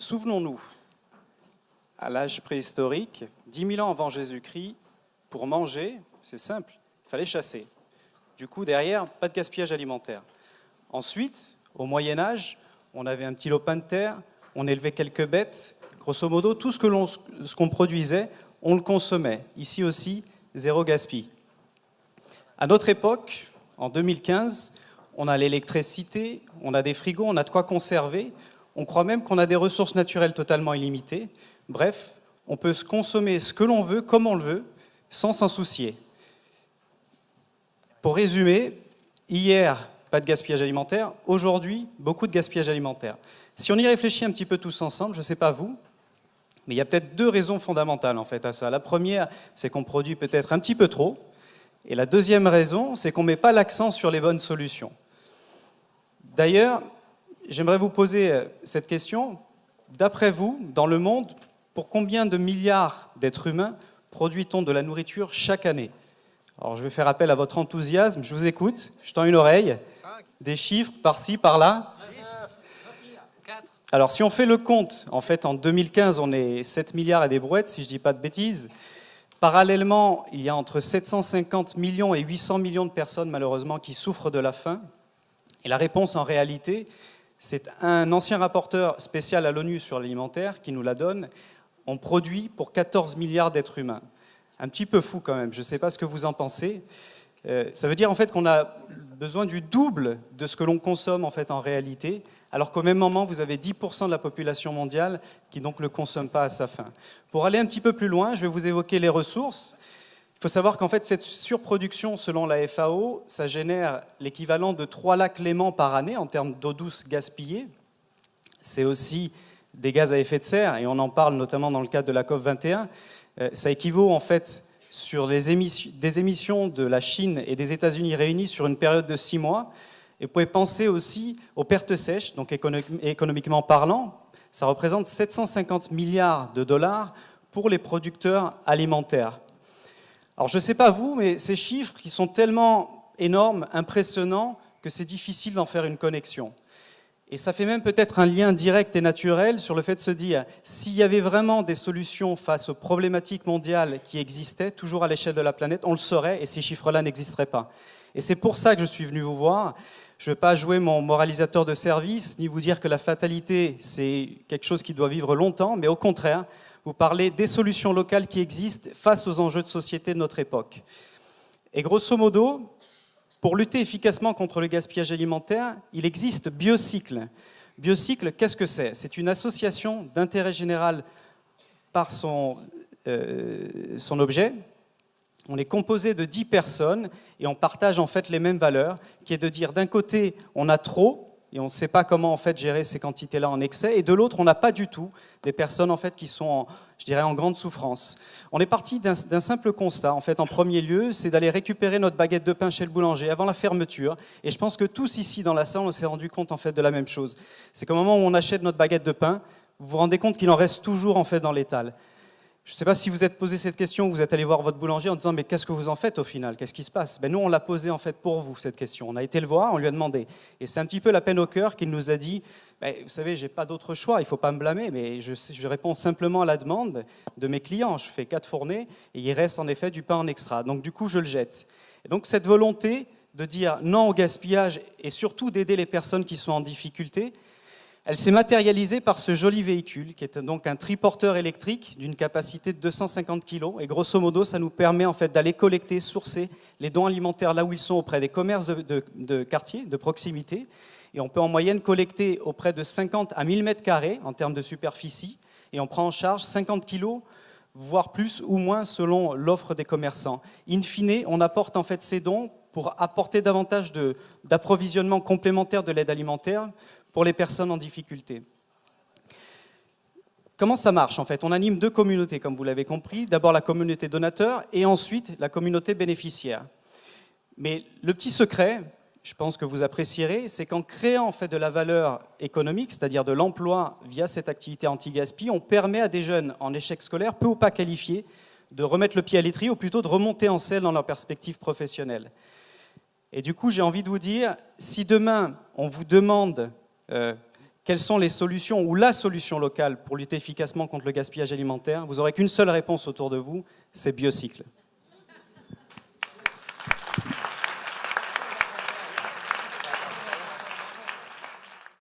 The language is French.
Souvenons-nous, à l'âge préhistorique, 10 000 ans avant Jésus-Christ, pour manger, c'est simple, il fallait chasser. Du coup, derrière, pas de gaspillage alimentaire. Ensuite, au Moyen-Âge, on avait un petit lopin de terre, on élevait quelques bêtes. Grosso modo, tout ce qu'on produisait, on le consommait. Ici aussi, zéro gaspille. À notre époque, en 2015, on a l'électricité, on a des frigos, on a de quoi conserver. On croit même qu'on a des ressources naturelles totalement illimitées. Bref, on peut se consommer ce que l'on veut, comme on le veut, sans s'en soucier. Pour résumer, hier, pas de gaspillage alimentaire. Aujourd'hui, beaucoup de gaspillage alimentaire. Si on y réfléchit un petit peu tous ensemble, je ne sais pas vous, mais il y a peut-être deux raisons fondamentales en fait à ça. La première, c'est qu'on produit peut-être un petit peu trop. Et la deuxième raison, c'est qu'on ne met pas l'accent sur les bonnes solutions. D'ailleurs, j'aimerais vous poser cette question. D'après vous, dans le monde, pour combien de milliards d'êtres humains produit-on de la nourriture chaque année ? Alors, je vais faire appel à votre enthousiasme. Je vous écoute. Je tends une oreille. 5, Des chiffres par-ci, par-là. 4. Alors, si on fait le compte, en fait, en 2015, on est 7 milliards et des brouettes, si je ne dis pas de bêtises. Parallèlement, il y a entre 750 millions et 800 millions de personnes, malheureusement, qui souffrent de la faim. Et la réponse, en réalité, c'est un ancien rapporteur spécial à l'ONU sur l'alimentaire qui nous la donne. On produit pour 14 milliards d'êtres humains. Un petit peu fou quand même, je ne sais pas ce que vous en pensez. Ça veut dire en fait qu'on a besoin du double de ce que l'on consomme en fait en réalité, alors qu'au même moment, vous avez 10% de la population mondiale qui donc ne le consomme pas à sa faim. Pour aller un petit peu plus loin, je vais vous évoquer les ressources. Il faut savoir qu'en fait, cette surproduction, selon la FAO, ça génère l'équivalent de 3 lacs Léman par année en termes d'eau douce gaspillée. C'est aussi des gaz à effet de serre, et on en parle notamment dans le cadre de la COP21. Ça équivaut en fait sur des émissions de la Chine et des États-Unis réunis sur une période de 6 mois. Et vous pouvez penser aussi aux pertes sèches, donc économiquement parlant, ça représente 750 milliards de dollars pour les producteurs alimentaires. Alors je ne sais pas vous, mais ces chiffres qui sont tellement énormes, impressionnants, que c'est difficile d'en faire une connexion. Et ça fait même peut-être un lien direct et naturel sur le fait de se dire, s'il y avait vraiment des solutions face aux problématiques mondiales qui existaient, toujours à l'échelle de la planète, on le saurait et ces chiffres-là n'existeraient pas. Et c'est pour ça que je suis venu vous voir. Je ne vais pas jouer mon moralisateur de service, ni vous dire que la fatalité, c'est quelque chose qui doit vivre longtemps, mais au contraire, vous parlez des solutions locales qui existent face aux enjeux de société de notre époque. Et grosso modo, pour lutter efficacement contre le gaspillage alimentaire, il existe Biocycle. Biocycle, qu'est-ce que c'est ? C'est une association d'intérêt général par son objet. On est composé de 10 personnes et on partage en fait les mêmes valeurs, qui est de dire d'un côté, on a trop et on ne sait pas comment en fait gérer ces quantités-là en excès, et de l'autre, on n'a pas du tout des personnes en fait qui sont, en grande souffrance. On est parti d'un simple constat, en fait, en premier lieu, c'est d'aller récupérer notre baguette de pain chez le boulanger avant la fermeture, et je pense que tous ici dans la salle, on s'est rendu compte en fait de la même chose. C'est qu'au moment où on achète notre baguette de pain, vous vous rendez compte qu'il en reste toujours en fait dans l'étal. Je ne sais pas si vous êtes posé cette question, vous êtes allé voir votre boulanger en disant « mais qu'est-ce que vous en faites au final ? Qu'est-ce qui se passe ?» Nous, on l'a posé en fait pour vous, cette question. On a été le voir, on lui a demandé. Et c'est un petit peu la peine au cœur qu'il nous a dit « vous savez, je n'ai pas d'autre choix, il ne faut pas me blâmer, mais je réponds simplement à la demande de mes clients. Je fais 4 fournées et il reste en effet du pain en extra. Donc du coup, je le jette. » Et donc cette volonté de dire non au gaspillage et surtout d'aider les personnes qui sont en difficulté, elle s'est matérialisée par ce joli véhicule, qui est donc un triporteur électrique d'une capacité de 250 kg. Et grosso modo, ça nous permet en fait d'aller collecter, sourcer les dons alimentaires là où ils sont auprès des commerces de quartier, de proximité. Et on peut en moyenne collecter auprès de 50 à 1000 mètres carrés en termes de superficie. Et on prend en charge 50 kg, voire plus ou moins selon l'offre des commerçants. In fine, on apporte en fait ces dons pour apporter davantage d'approvisionnement complémentaire de l'aide alimentaire pour les personnes en difficulté. Comment ça marche en fait ? On anime 2 communautés, comme vous l'avez compris. D'abord la communauté donateur et ensuite la communauté bénéficiaire. Mais le petit secret, je pense que vous apprécierez, c'est qu'en créant en fait de la valeur économique, c'est-à-dire de l'emploi via cette activité anti-gaspi, on permet à des jeunes en échec scolaire, peu ou pas qualifiés, de remettre le pied à l'étrier ou plutôt de remonter en selle dans leur perspective professionnelle. Et du coup, j'ai envie de vous dire, si demain on vous demande quelles sont les solutions ou la solution locale pour lutter efficacement contre le gaspillage alimentaire, vous n'aurez qu'une seule réponse autour de vous, c'est Biocycle.